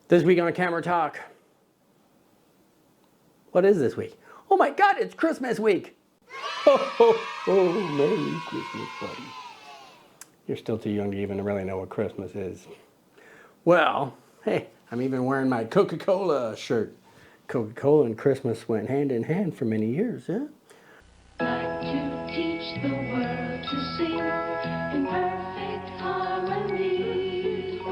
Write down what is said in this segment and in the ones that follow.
This week on Camera Talk. What is this week? Oh my God, it's Christmas week. Ho, ho, ho, Merry Christmas, buddy. You're still too young to even really know what Christmas is. Well, hey, I'm even wearing my Coca-Cola shirt. Coca-Cola and Christmas went hand in hand for many years, yeah? Like to teach the world to sing in perfect harmony.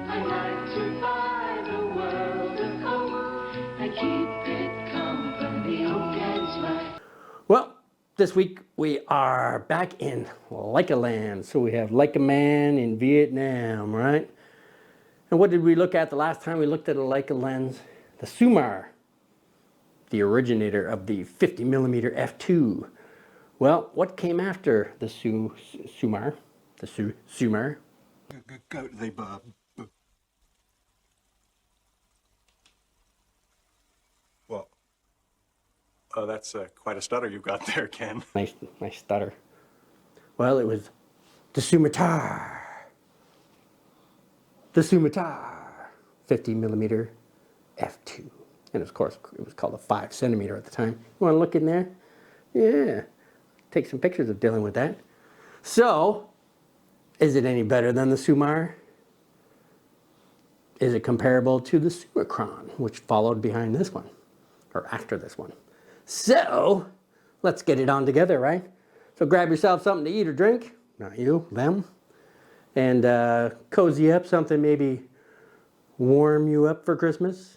I like to buy the world a Coke and keep it company. Who can smile? Well, this week we are back in Leica land. So we have Leica man in Vietnam, right? And what did we look at the last time we looked at a Leica lens? The Summitar, the originator of the 50mm f2. Well, what came after the Summitar? The Summitar? Go to the Well, that's quite a stutter you've got there, Ken. Nice stutter. Well, it was the Summitar. The Summitar 50mm f2. And of course, it was called a 5cm at the time. You want to look in there? Yeah. Take some pictures of dealing with that. So, is it any better than the Summitar? Is it comparable to the Summicron, which followed behind this one, or after this one? So, let's get it on together, right? So grab yourself something to eat or drink, not you, them, and cozy up, something maybe warm you up for Christmas.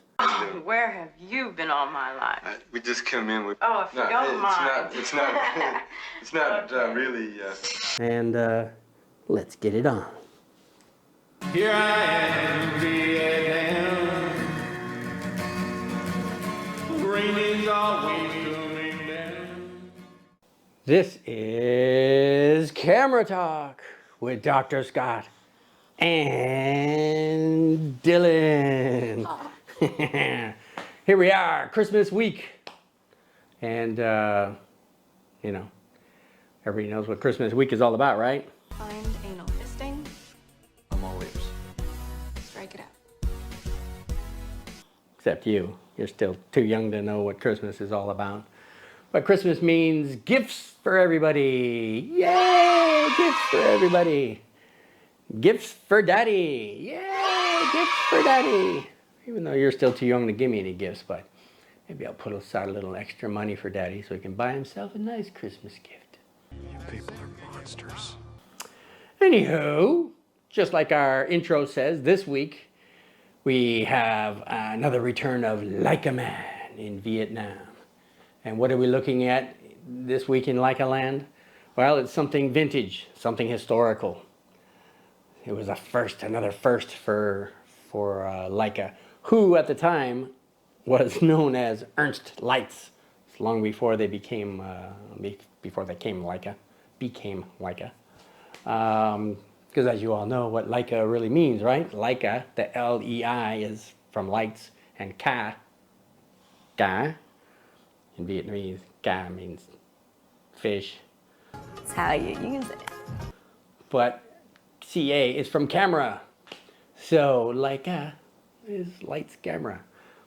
Where have you been all my life? We just come in with. Oh, if you don't mind. It's not. It's not really. And let's get it on. Here I am, Vietnam. Rain is always coming down. This is Camera Talk with Dr. Scott and Dylan. Here we are, Christmas week. And, you know, everybody knows what Christmas week is all about, right? Find anal fisting. I'm all ears. Strike it out. Except you. You're still too young to know what Christmas is all about. But Christmas means gifts for everybody. Yay! Gifts for everybody. Gifts for daddy. Yay! Gifts for daddy. Even though you're still too young to give me any gifts, but maybe I'll put aside a little extra money for daddy so he can buy himself a nice Christmas gift. You people are monsters. Anywho, just like our intro says, this week we have another return of Leica Man in Vietnam. And what are we looking at this week in Leica land? Well, it's something vintage, something historical. It was a first, another first for Leica, who at the time was known as Ernst Leitz. It's long before they became Leica. Because as you all know what Leica really means, right? Leica, the L-E-I is from lights, and Ca, in Vietnamese, Ca means fish. That's how you use it. But CA is from camera. So Leica is lights camera.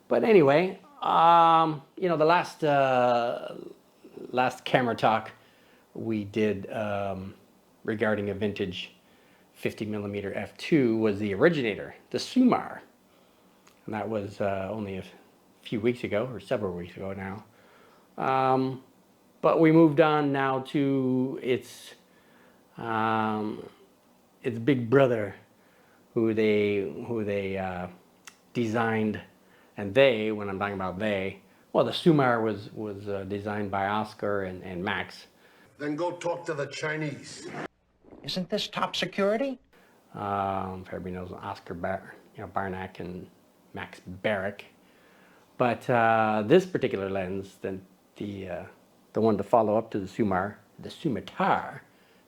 But anyway, you know, the last Camera Talk we did regarding a vintage 50mm f2 was the originator, the Summitar. And that was only a few weeks ago, or several weeks ago now. But we moved on now to its big brother, who they designed, and they, when I'm talking about they, well, the Summitar was designed by Oscar and Max. Then go talk to the Chinese. Isn't this top security? If everybody knows Oscar Barnack and Max Barrick. But this particular lens, the one to follow up to the Summitar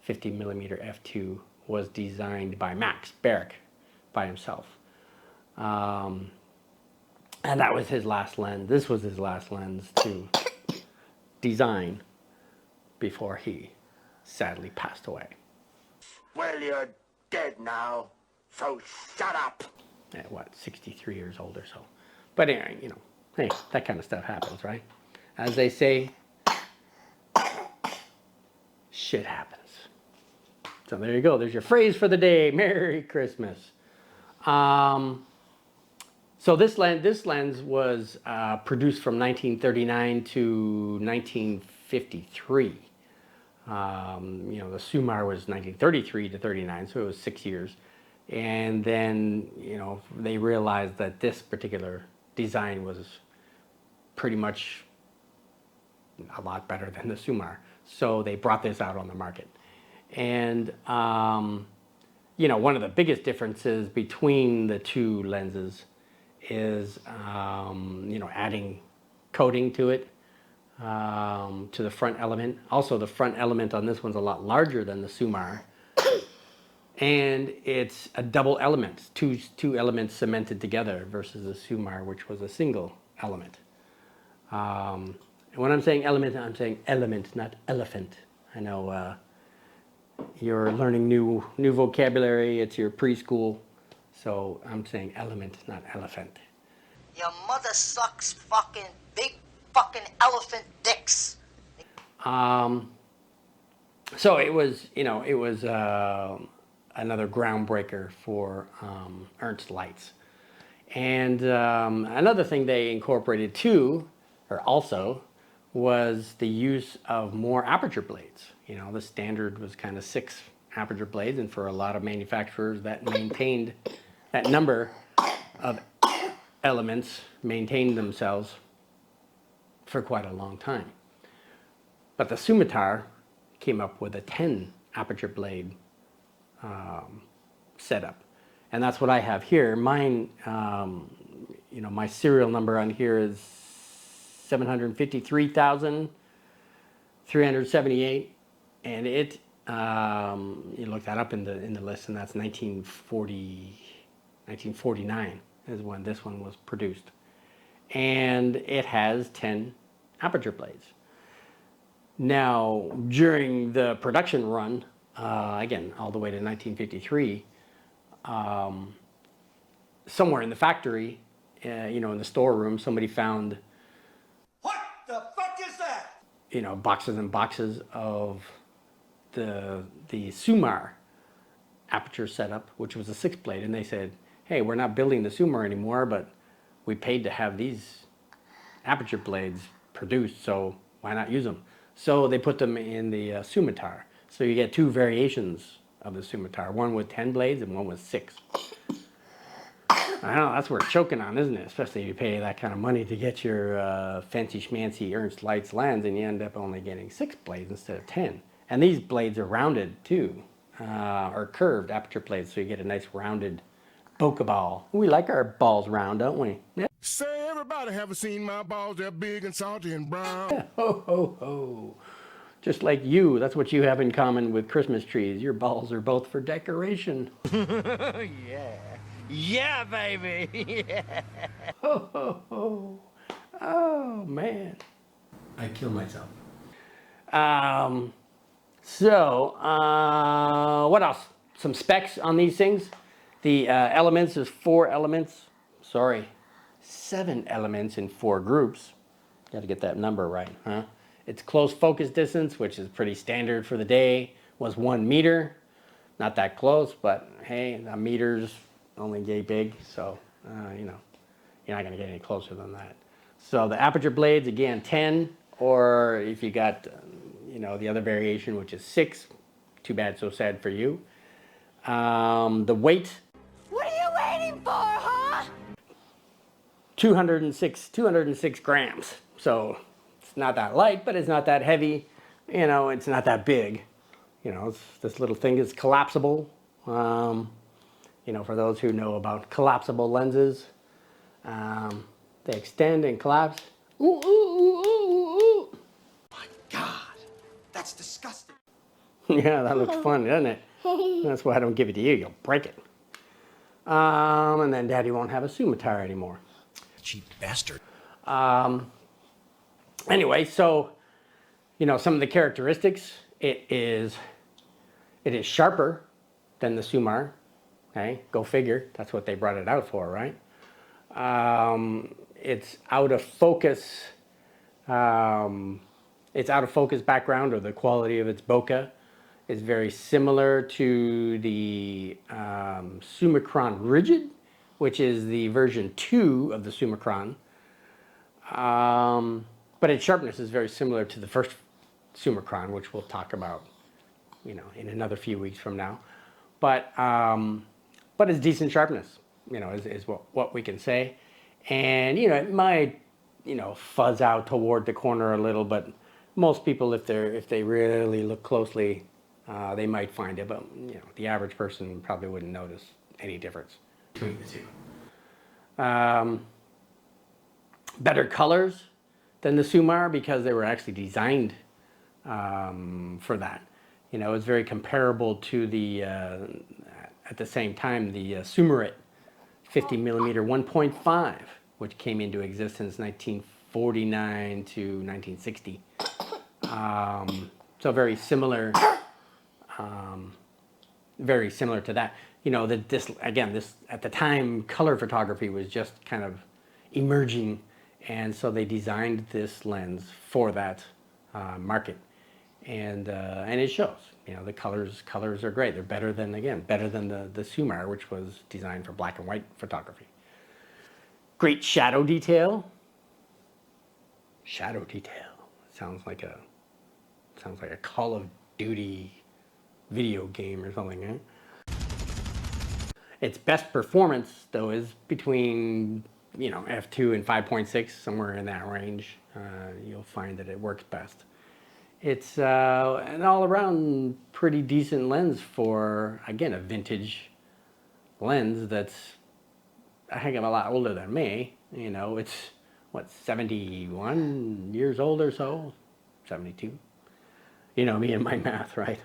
50mm f2, was designed by Max Barrick by himself. And that was his last lens. This was his last lens to design before he sadly passed away. Well, you're dead now, so shut up. at what, 63 years old or so. But anyway, you know, hey, that kind of stuff happens, right? As they say, shit happens. So there you go. There's your phrase for the day. Merry Christmas. So this lens was produced from 1939 to 1953. You know, the Summitar was 1933 to 39, so it was 6 years. And then, you know, they realized that this particular design was pretty much a lot better than the Summitar. So they brought this out on the market. And, you know, one of the biggest differences between the two lenses is, you know, adding coating to it, to the front element. Also, the front element on this one's a lot larger than the Summitar. And it's a double element, two elements cemented together versus the Summitar, which was a single element. And when I'm saying element, I'm saying element, not elephant. I know you're learning new vocabulary. It's your preschool. So I'm saying element, not elephant. Your mother sucks fucking big fucking elephant dicks. So it was, you know, it was another groundbreaker for Ernst Leitz. And another thing they incorporated too, or also, was the use of more aperture blades. You know, the standard was kind of 6 aperture blades, and for a lot of manufacturers that maintained that number of elements, maintained themselves for quite a long time. But the Summitar came up with a 10 aperture blade setup. And that's what I have here. Mine, you know, my serial number on here is 753,378, and it, you look that up in the list, and that's 1949 is when this one was produced. And it has 10 aperture blades. Now, during the production run, again, all the way to 1953, somewhere in the factory, you know, in the storeroom, somebody found, What the fuck is that? you know, boxes and boxes of the Summitar aperture setup, which was a 6-blade, and they said, hey, we're not building the Summitar anymore, but we paid to have these aperture blades produced, so why not use them? So they put them in the Summitar. So you get 2 variations of the Summitar, one with 10 blades and one with 6. I know, that's worth choking on, isn't it? Especially if you pay that kind of money to get your fancy schmancy Ernst Leitz lens, and you end up only getting 6 blades instead of 10. And these blades are rounded too, or curved aperture blades, so you get a nice rounded bokeh ball. We like our balls round, don't we? Yeah. Say, everybody haven't seen my balls. They're big and salty and brown. Ho, ho, ho. Just like you, that's what you have in common with Christmas trees. Your balls are both for decoration. Yeah, baby. Yeah. Ho, ho, ho. Oh, man. I kill myself. What else? Some specs on these things. The elements is 4 elements. Sorry, 7 elements in 4 groups. Got to get that number right, huh? Its close focus distance, which is pretty standard for the day, was 1 meter. Not that close, but hey, a meter's only yay big, so you know, you're not going to get any closer than that. So the aperture blades, again, 10, or if you got, you know, the other variation, which is 6. Too bad, so sad for you. The weight. What are you waiting for, huh? 206 grams. So it's not that light, but it's not that heavy. You know, it's not that big. You know, this little thing is collapsible. You know, for those who know about collapsible lenses, they extend and collapse. Ooh, ooh, ooh, ooh, ooh. My God, that's disgusting. Yeah, that looks fun, doesn't it? That's why I don't give it to you. You'll break it. And then Daddy won't have a Summitar anymore. Cheap bastard. Anyway, so, you know, some of the characteristics, it is sharper than the Summitar. Okay, go figure. That's what they brought it out for, right? Its out of focus background, or the quality of its bokeh, is very similar to the Summicron Rigid, which is the version 2 of the Summicron. But its sharpness is very similar to the first Summicron, which we'll talk about, in another few weeks from now. But it's decent sharpness, is what we can say. And it might, fuzz out toward the corner a little, but most people, if they really look closely, they might find it. But the average person probably wouldn't notice any difference between the two. Better colors than the Summitar, because they were actually designed for that. It's very comparable to the at the same time the Summitar 50mm 1.5, which came into existence 1949 to 1960. So very similar to that. This at the time, color photography was just kind of emerging, and so they designed this lens for that market, and it shows. The colors are great. They're better than the Summitar, which was designed for black and white photography. Great shadow detail. Shadow detail sounds like a Call of Duty video game or something, eh? Its best performance, though, is between f2 and 5.6, somewhere in that range. You'll find that it works best. It's an all-around pretty decent lens for, again, a vintage lens that's a heck of a lot older than me. It's, 71 years old or so? 72? Me and my math, right?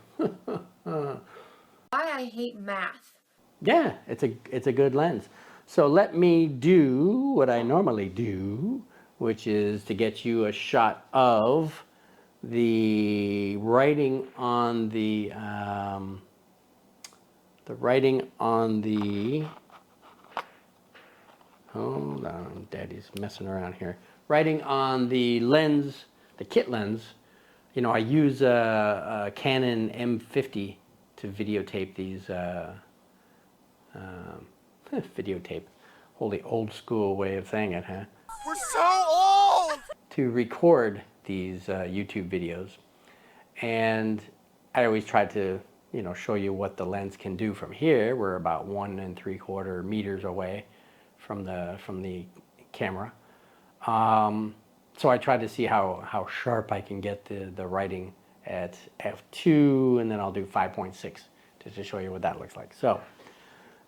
Why I hate math. Yeah, it's a good lens. So let me do what I normally do, which is to get you a shot of the writing on the hold on, Daddy's messing around here. Writing on the lens, the kit lens. I use a Canon M50 to videotape these videotape. Holy old school way of saying it, huh? We're so old! To record these YouTube videos, and I always try to show you what the lens can do from here. We're about 1 3/4 meters away from the camera, so I try to see how sharp I can get the writing at f2, and then I'll do 5.6 just to show you what that looks like. So,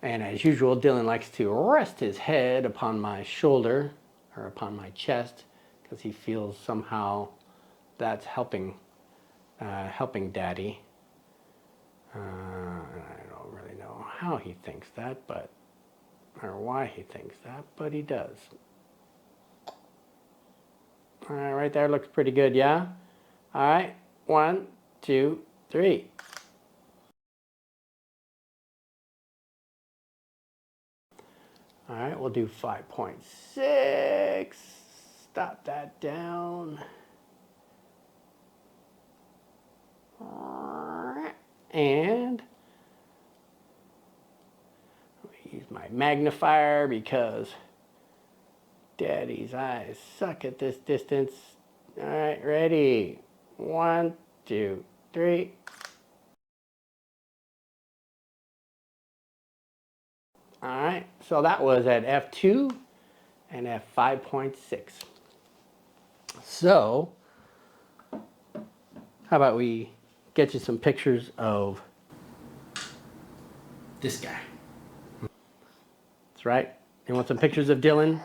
and as usual, Dylan likes to rest his head upon my shoulder or upon my chest, because he feels somehow that's helping Daddy. And I don't really know how he thinks that, or why he thinks that, but he does. All right, right there looks pretty good, yeah? All right, 1, 2, 3. All right, we'll do 5.6. Stop that down. And use my magnifier because Daddy's eyes suck at this distance. All right, ready? 1, 2, 3. All right, so that was at f2 and f5.6. So, how about we get you some pictures of this guy? That's right. You want some pictures of Dylan?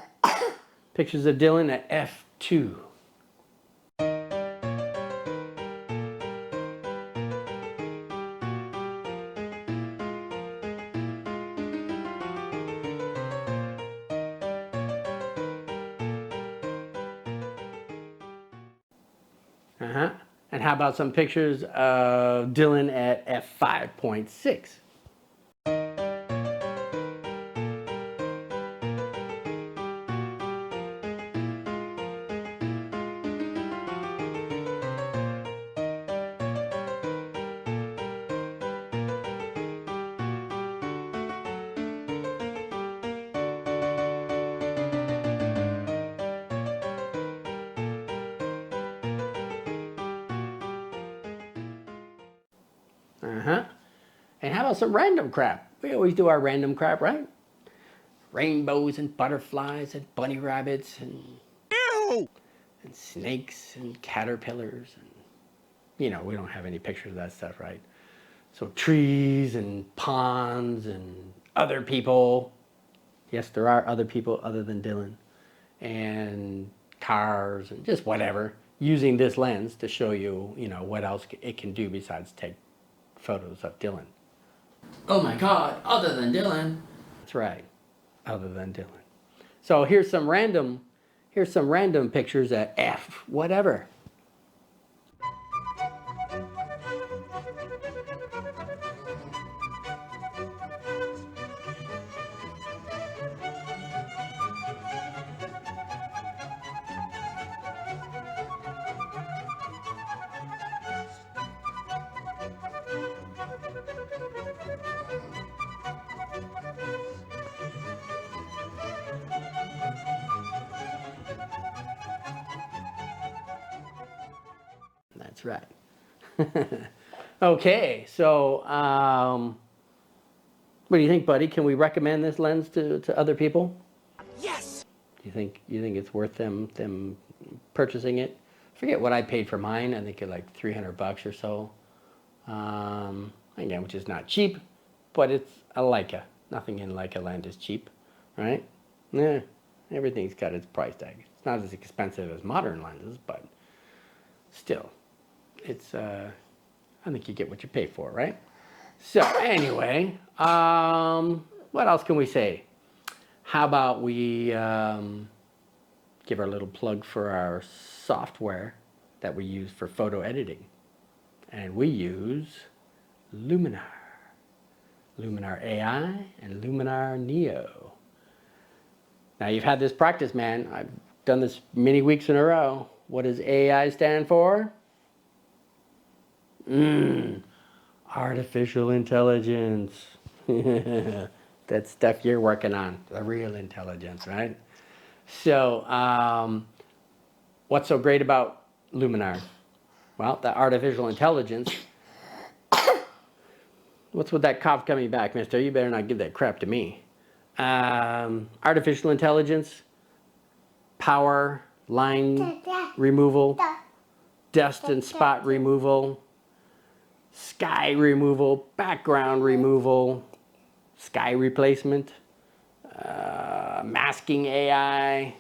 Pictures of Dylan at f2. And how about some pictures of Dylan at f5.6? Uh-huh. And how about some random crap? We always do our random crap, right? Rainbows and butterflies and bunny rabbits and snakes and caterpillars. And, you know, we don't have any pictures of that stuff, right? So trees and ponds and other people. Yes, there are other people other than Dylan. And cars and just whatever. Using this lens to show you, you know, what else it can do besides take photos of Dylan. Oh my God, other than Dylan. That's right, other than Dylan. So here's some random pictures at F, whatever. That's right. Okay, so what do you think, buddy? Can we recommend this lens to other people? Yes! Do you think it's worth them purchasing it? I forget what I paid for mine. I think it's like $300 or so. Again, which is not cheap, but it's a Leica. Nothing in Leica land is cheap, right? Yeah, everything's got its price tag. It's not as expensive as modern lenses, but still, it's I think you get what you pay for, right? So anyway, what else can we say? How about we give our little plug for our software that we use for photo editing. And we use Luminar. Luminar AI and Luminar Neo. Now you've had this practice, man. I've done this many weeks in a row. What does AI stand for? Artificial intelligence. That stuff you're working on, the real intelligence, right? So, what's so great about Luminar? Well, the artificial intelligence. What's with that cough coming back, mister? You better not give that crap to me. Artificial intelligence, power, line removal, dust and spot removal, sky removal, background removal, sky replacement, masking AI.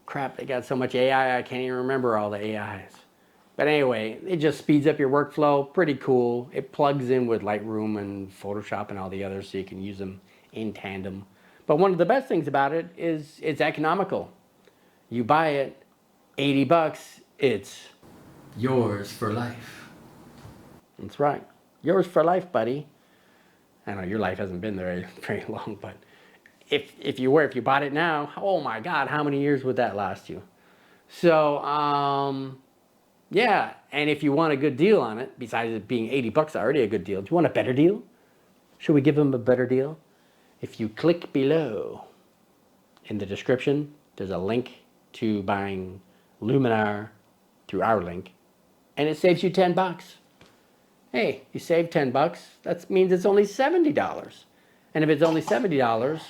Crap, they got so much AI, I can't even remember all the AIs. But anyway, it just speeds up your workflow. Pretty cool. It plugs in with Lightroom and Photoshop and all the others, so you can use them in tandem. But one of the best things about it is it's economical. You buy it, $80, it's yours for life. That's right. Yours for life, buddy. I know your life hasn't been there very long, but if you bought it now, oh my God, how many years would that last you? So, yeah, and if you want a good deal on it, besides it being $80 already a good deal, do you want a better deal? Should we give them a better deal? If you click below in the description, there's a link to buying Luminar through our link, and it saves you $10. Hey, you save $10, that means it's only $70. And if it's only $70,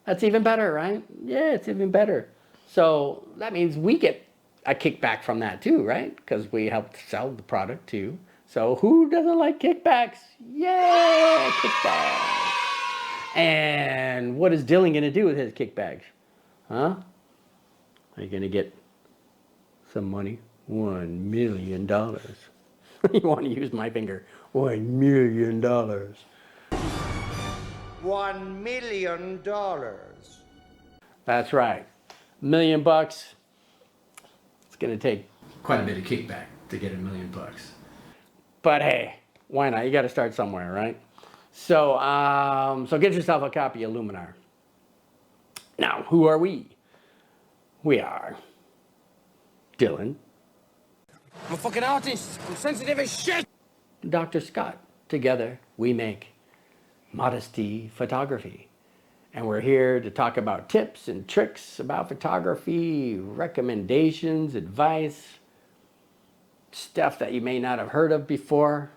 that's even better, right? Yeah, it's even better. So that means we get a kickback from that too, right? Because we helped sell the product too. So who doesn't like kickbacks? Yay, kickbacks. And what is Dylan going to do with his kickbacks? Huh? Are you going to get some money? $1 million. You want to use my finger. $1 million. $1 million. That's right. $1 million. It's going to take quite a bit of kickback to get $1 million. But hey, why not? You got to start somewhere, right? So, so get yourself a copy of Luminar. Now, who are we? We are Dylan. I'm a fucking artist. I'm sensitive as shit. Dr. Scott. Together, we make Modesty Photography. And we're here to talk about tips and tricks about photography, recommendations, advice, stuff that you may not have heard of before.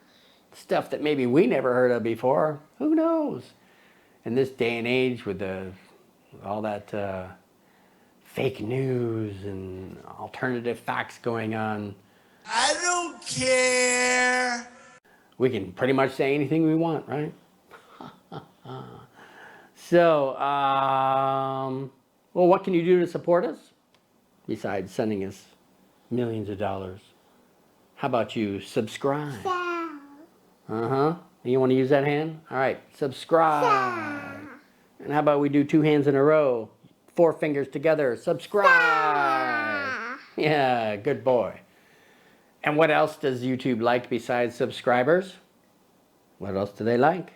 stuff that maybe we never heard of before. Who knows? In this day and age with all that fake news and alternative facts going on, I don't care. we can pretty much say anything we want, right? So, well, what can you do to support us besides sending us millions of dollars? How about you subscribe? Uh-huh. You want to use that hand? All right, subscribe. And how about we do 2 hands in a row? 4 fingers together. Subscribe. Yeah, good boy. And what else does YouTube like besides subscribers? What else do they like?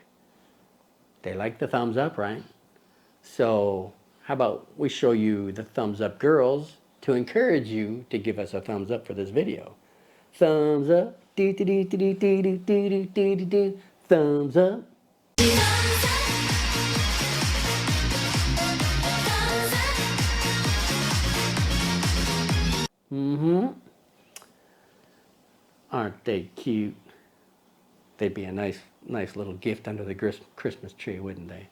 They like the thumbs up, right? So how about we show you the thumbs up girls to encourage you to give us a thumbs up for this video. Thumbs up. Do, do, do, do, do, do, do, do, do, do, do. Thumbs up. Aren't they cute? They'd be a nice little gift under the Christmas tree, wouldn't they?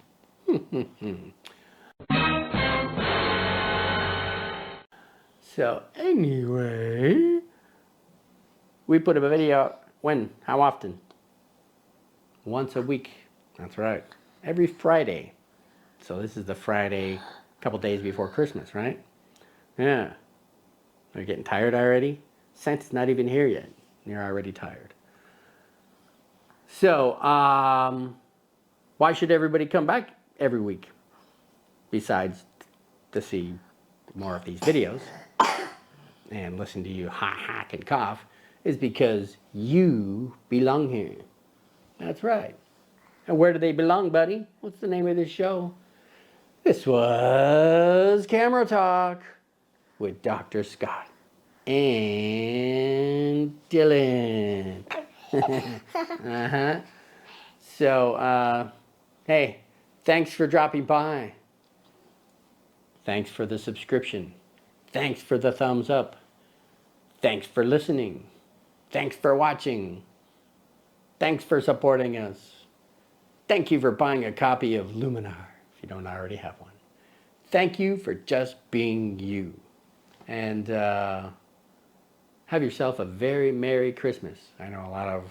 So anyway, we put a video out when? How often? Once a week. That's right. Every Friday. So this is the Friday, a couple days before Christmas, right? Yeah. Are you getting tired already? Santa's not even here yet. You're already tired. So, why should everybody come back every week? Besides to see more of these videos and listen to you hack and cough, is because you belong here. That's right. And where do they belong, buddy? What's the name of this show? This was Camera Talk with Dr. Scott and Dylan. So, hey, thanks for dropping by. Thanks for the subscription. Thanks for the thumbs up. Thanks for listening. Thanks for watching. Thanks for supporting us. Thank you for buying a copy of Luminar if you don't already have one. Thank you for just being you. And have yourself a very Merry Christmas. I know a lot of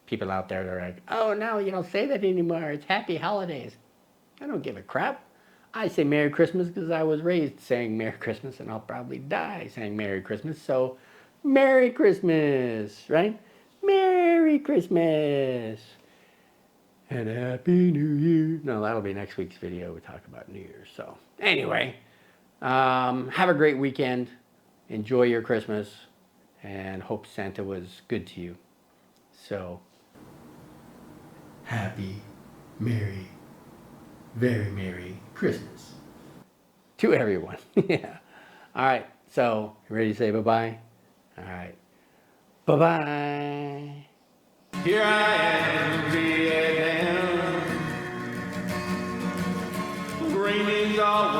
people out there that are like, oh no, you don't say that anymore. It's Happy Holidays. I don't give a crap. I say Merry Christmas because I was raised saying Merry Christmas, and I'll probably die saying Merry Christmas. So, Merry Christmas, right? Merry Christmas. And Happy New Year. No, that'll be next week's video. We talk about New Year's. So, anyway, have a great weekend. Enjoy your Christmas. And hope Santa was good to you. So, happy, merry, very Merry Christmas to everyone. Yeah. All right. So, you ready to say bye-bye? All right. Bye-bye. Here I am in Vietnam. Raining's all